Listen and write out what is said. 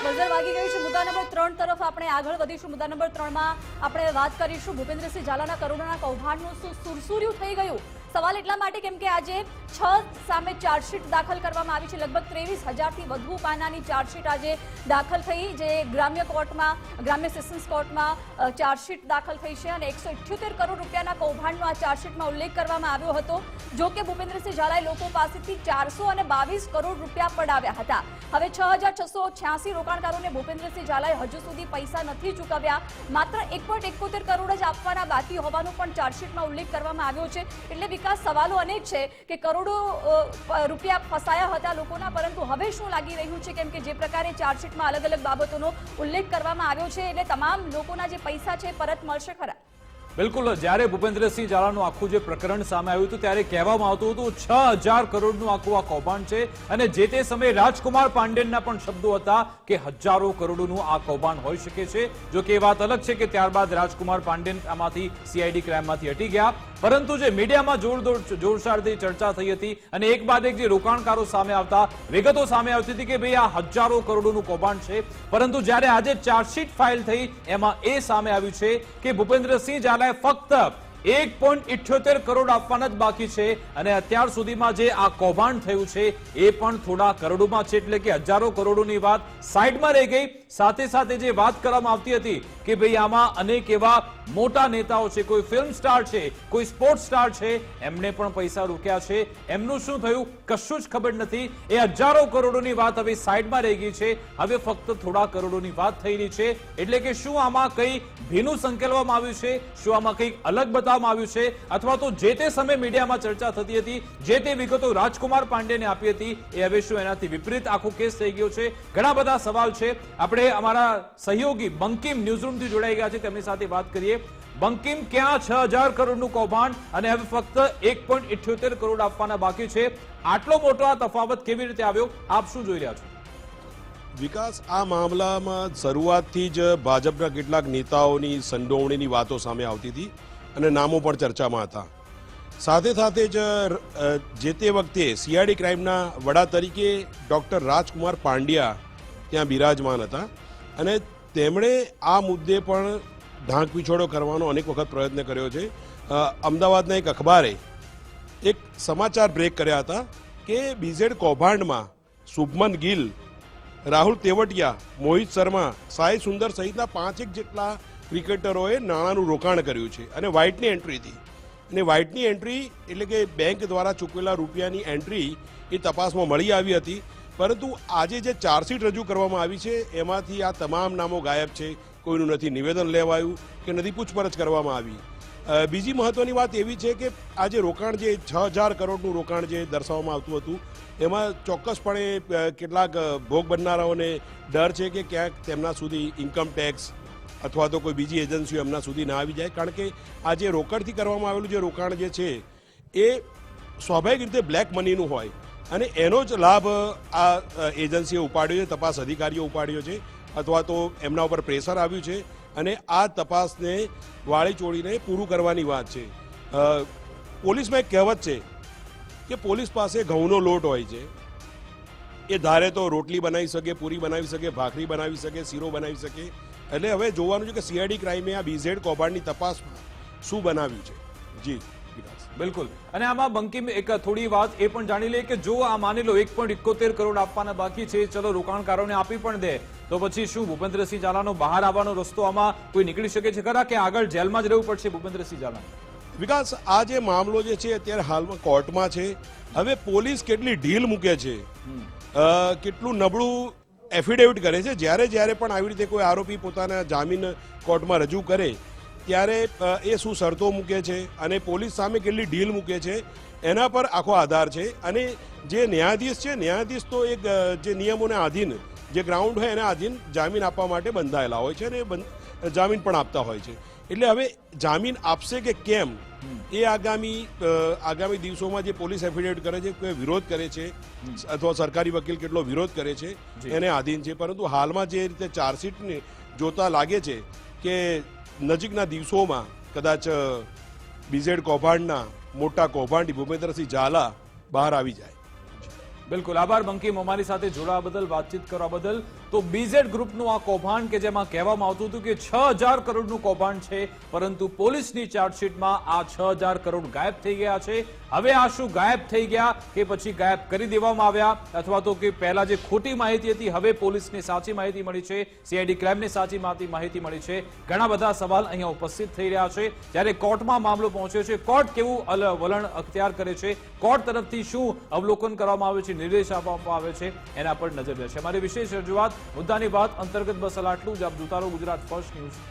Buzzer વાગી ગયું છે। મુદ્દા નંબર 3 તરફ આપણે આગળ વધીશું। મુદ્દા નંબર 3 માં આપણે વાત કરીશું ભૂપેન્દ્રસિંહ ઝાલાના કરોડોના કૌભાંડનું શું સુરસુર્યું થઈ ગયું। સવાલ એટલા માટે કેમ કે આજે 6 સામે ચાર્જશીટ દાખલ કરવામાં આવી છે। લગભગ 23,000થી વધુ પાનાની ચાર્જશીટ આજે દાખલ થઈ, જે ગ્રામ્ય કોર્ટમાં, ગ્રામ્ય સેશન્સ કોર્ટમાં ચાર્જશીટ દાખલ થઈ છે અને 178 કરોડ રૂપિયાના કૌભાંડનો આ ચાર્જશીટમાં ઉલ્લેખ કરવામાં આવ્યો હતો। જો કે ભૂપેન્દ્રસિંહ ઝાલાએ લોકો પાસેથી 422 કરોડ રૂપિયા પડાવ્યા હતા। હવે 6,686 રોકાણકારોને ભૂપેન્દ્રસિંહ ઝાલાએ હજુ સુધી પૈસા નથી ચૂકવ્યા। માત્ર 1.71 કરોડ જ આપવાના બાકી હોવાનો પણ ચાર્જશીટમાં ઉલ્લેખ કરવામાં આવ્યો છે। એટલે વિકાસ, સવાલો અનેક છે કે કરોડો રૂપિયા ફસાયા હતા લોકોના, પરંતુ હવે શું લાગી રહ્યું છે કેમ કે જે પ્રકારે ચાર્જશીટમાં અલગ અલગ બાબતોનો ઉલ્લેખ કરવામાં આવ્યો છે એટલે તમામ લોકોના જે પૈસા છે પરત મળશે ખરા? બિલકુલ, જ્યારે ભૂપેન્દ્રસિંહ ઝાલાનું આખું જે પ્રકરણ સામે આવ્યું હતું ત્યારે કહેવામાં આવતું હતું 6,000 કરોડનું આખું આ કૌભાંડ છે અને જે તે સમયે રાજકુમાર પાંડેનના પણ શબ્દો હતા કે હજારો કરોડોનું આ કૌભાંડ હોઈ શકે છે। જો કે એ વાત અલગ છે કે ત્યારબાદ રાજકુમાર પાંડેન આમાંથી સીઆઈડી ક્રાઇમમાંથી હટી ગયા, પરંતુ જે મીડિયામાં જોરશોરથી ચર્ચા થઈ હતી અને એક બાદ એક જે રોકાણકારો સામે આવતા વિગતો સામે આવતી હતી કે ભાઈ આ હજારો કરોડોનું કૌભાંડ છે, પરંતુ જ્યારે આજે ચાર્જશીટ ફાઇલ થઈ એમાં એ સામે આવ્યું છે કે ભૂપેન્દ્રસિંહ ઝાલા ફક્ત 1.78 કરોડ આપવાના જ બાકી છે અને અત્યાર સુધીમાં જે આ કૌભાંડ થયું છે એ પણ થોડા કરોડોમાં છે, એટલે કે હજારો કરોડોની વાત સાઈડમાં રહી ગઈ। સાથે સાથે જે વાત કરવામાં આવતી હતી કે ભાઈ આમાં અનેક એવા મોટા નેતાઓ છે, કોઈ ફિલ્મ સ્ટાર છે, કોઈ સ્પોર્ટ્સ સ્ટાર છે, એમને પણ પૈસા રોક્યા છે, એમનું શું થયું કશું જ ખબર નથી। એ હજારો કરોડોની વાત હવે સાઈડમાં રહી ગઈ છે, હવે ફક્ત થોડા કરોડોની વાત થઈ રહી છે। એટલે કે શું આમાં કંઈ ભીનું સંકેલવામાં આવ્યું છે, શું આમાં કંઈક અલગ બતાવવામાં આવ્યું છે, અથવા તો જે તે સમયે મીડિયામાં ચર્ચા થતી હતી, જે તે વિગતો રાજકુમાર પાંડેને આપી હતી એ હવે શું એનાથી વિપરીત આખો કેસ થઈ ગયો છે? ઘણા બધા સવાલ છે। આપણે અમારા સહયોગી બંકિમ ન્યૂઝરૂમથી જોડાઈ ગયા છે, તેમની સાથે વાત કરીએ। બંકિમ, ક્યાં 6,000 કરોડનું કૌભાંડ અને હવે ફક્ત 1.78 કરોડ આપવાના બાકી છે? આટલો મોટો આ તફાવત કેવી રીતે આવ્યો? આપ શું જોઈ રહ્યા છો? વિકાસ, આ મામલામાં શરૂઆતથી જ ભાજપના કેટલાક નેતાઓની સંડોવણીની વાતો સામે આવતી હતી અને નામો પણ ચર્ચામાં હતા। સાથે સાથે જ જે તે વખતે સીઆઈડી ક્રાઇમના વડા તરીકે ડૉક્ટર રાજકુમાર પાંડ્યા ત્યાં બિરાજમાન હતા અને તેમણે આ મુદ્દે પણ ઢાંક પીછોડો કરવાનો અનેક વખત પ્રયત્ન કર્યો છે। અમદાવાદના એક અખબારે એક સમાચાર બ્રેક કર્યા હતા કે બીઝેડ કૌભાંડમાં શુભમન ગિલ, રાહુલ તેવટિયા, મોહિત શર્મા, સાઈ સુંદર સહિતના 5 જેટલા ક્રિકેટરોએ નાણાંનું રોકાણ કર્યું છે અને વ્હાઇટની એન્ટ્રીથી, અને વ્હાઇટની એન્ટ્રી એટલે કે બેંક દ્વારા ચૂકવેલા રૂપિયાની એન્ટ્રી એ તપાસમાં મળી આવી હતી, પરંતુ આજે જે ચાર્જશીટ રજૂ કરવામાં આવી છે એમાંથી આ તમામ નામો ગાયબ છે। કોઈનું નથી નિવેદન લેવાયું કે નથી પૂછપરછ કરવામાં આવી। બીજી મહત્વની વાત એવી છે કે આ જે રોકાણ, જે 6,000 કરોડનું રોકાણ જે દર્શાવવામાં આવતું હતું એમાં ચોક્કસપણે કેટલાક ભોગ બનનારાઓને ડર છે કે ક્યાંક તેમના સુધી ઇન્કમ ટેક્સ અથવા તો કોઈ બીજી એજન્સીઓ એમના સુધી ના આવી જાય, કારણ કે આ જે રોકડથી કરવામાં આવેલું જે રોકાણ જે છે એ સ્વાભાવિક રીતે બ્લેક મનીનું હોય અને એનો જ લાભ આ એજન્સીએ ઉપાડ્યો છે, તપાસ અધિકારીઓ ઉપાડ્યો છે અથવા તો એમના ઉપર પ્રેશર આવ્યું છે અને આ તપાસને વાળી ચોળીને પૂરું કરવાની વાત છે। પોલીસમાં એક કહેવત છે કે પોલીસ પાસે ઘઉંનો લોટ હોય છે, એ ધારે તો રોટલી બનાવી શકે, પૂરી બનાવી શકે, ભાખરી બનાવી શકે, શીરો બનાવી શકે। એટલે હવે જોવાનું છે કે સીઆઈડી ક્રાઇમે આ બીઝેડ કૌભાંડની તપાસમાં શું બનાવ્યું છે। જી બિલકુલ, અને આમાં બંકિમ એક થોડી વાત એ પણ જાણી લે કે જો આ માની લો 1.71 કરોડ આપવાના બાકી છે, ચલો રોકાણકારોને આપી પણ દે, તો પછી શું ભૂપેન્દ્રસિંહ ઝાલાનો બહાર આવવાનો રસ્તો આમાં કોઈ નીકળી શકે છે ખરા કે આગળ જેલમાં જ રહેવું પડશે ભૂપેન્દ્રસિંહ ઝાલાને? વિકાસ, આ જે મામલો જે છે અત્યારે હાલમાં કોર્ટમાં છે। હવે પોલીસ કેટલી ઢીલ મૂકે છે, કેટલું નબળું એફિડેવિટ કરે છે, જ્યારે પણ આવી રીતે કોઈ આરોપી પોતાના જામીન કોર્ટમાં રજૂ કરે ત્યારે એ શું શરતો મૂકે છે અને પોલીસ સામે કેટલી ઢીલ મૂકે છે એના પર આખો આધાર છે। અને જે ન્યાયાધીશ છે, ન્યાયાધીશ તો એક જે નિયમોને આધીન, જે ગ્રાઉન્ડ હોય એના આધીન જામીન આપવા માટે બંધાયેલા હોય છે અને જામીન પણ આપતા હોય છે। એટલે હવે જામીન આપશે કે કેમ એ આગામી દિવસોમાં જે પોલીસ એફિડેવિટ કરે છે, કોઈ વિરોધ કરે છે અથવા સરકારી વકીલ કેટલો વિરોધ કરે છે એને આધીન છે। પરંતુ હાલમાં જે રીતે ચાર્જશીટને જોતા લાગે છે કે નજીકના દિવસોમાં કદાચ બીઝેડ કૌભાંડના મોટા કૌભાંડી ભૂપેન્દ્રસિંહ ઝાલા બહાર આવી જાય। બિલકુલ, આભાર બંકિમ, અમારી સાથે જોડાવા બદલ, વાતચીત કરવા બદલ। તો બીઝેડ ગ્રુપનું આ કૌભાંડ કે જેમાં કહેવામાં આવતું હતું કે 6000 કરોડનું કૌભાંડ છે, પરંતુ પોલીસની ચાર્જશીટમાં આ 6000 કરોડ ગાયબ થઈ ગયા છે. હવે આ શું ગાયબ થઈ ગયા કે પછી ગાયબ કરી દેવામાં આવ્યા, અથવા તો કે પહેલા જે ખોટી માહિતી હતી હવે પોલીસને સાચી માહિતી મળી છે, સીઆઈડી ક્રાઇમને સાચી માહિતી મળી છે. ઘણા બધા સવાલ અહીંયા ઉપસ્થિત થઈ રહ્યા છે. જ્યારે કોર્ટમાં મામલો પહોંચ્યો છે, કોર્ટ કેવું વલણ અખ્તિયાર કરે છે, કોર્ટ તરફથી શું અવલોકન કરવામાં આવે છે, નિર્દેશ આપવામાં આવે છે, એના પર નજર રહેશે. અમારી વિશેષ રજૂઆત મુદ્દાની વાત અંતર્ગત બસ આટલું જ. આપ જોતા રહો ગુજરાત ફર્સ્ટ ન્યૂઝ.